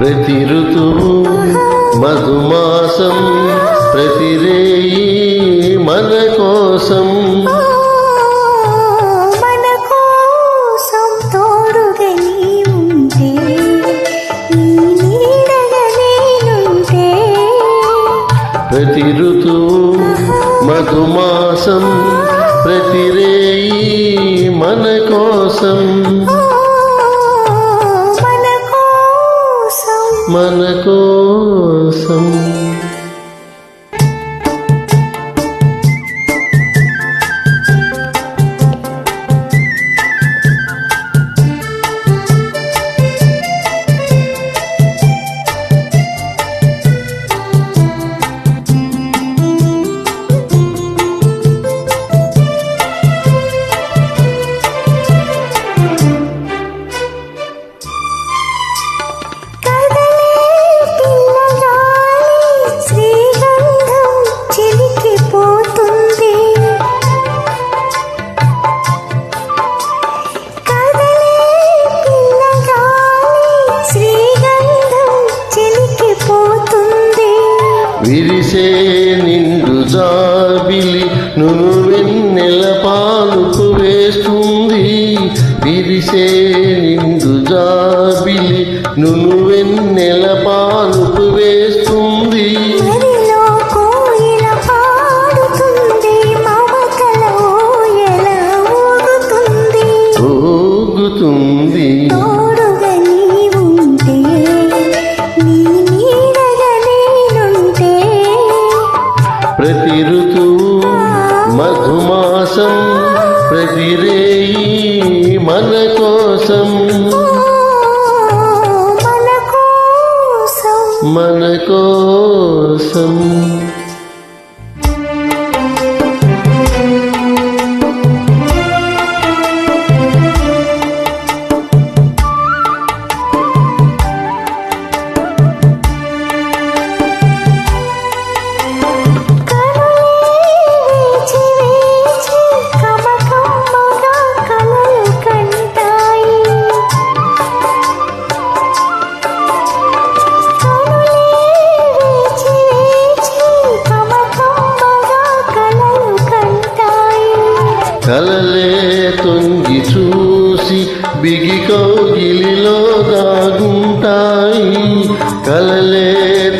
ప్రతి ఋతువు మధుమాసం ప్రతి రేయి మన కోసం ప్రతి ఋతువు మధుమాసం ప్రతి రేయి మన కోసం మన కోసం విరిసే నిండు జాబిలి నును వెన్నెల పాలుకు వేస్తుంది విరిసే నిండు జాబిలి నును వెన్నెల పాలుకు వేస్తుంది ఊగుతుంది ప్రతి ఋతువు మధుమాసం ప్రతి రేయి మన కోసం మన కోసం కలలే తొంగి చూసి బిగి కౌగిలిలో దాగుంటాయి కలలే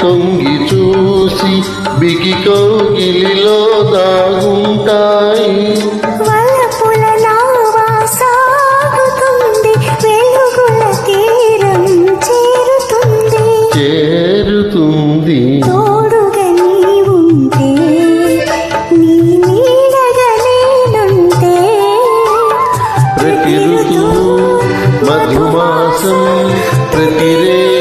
తొంగి చూసి బిగి కౌగిలిలో దాగుంటాయి చేరుతుంది ప్రతి ఋతువు మధుమాసం ప్రతి రే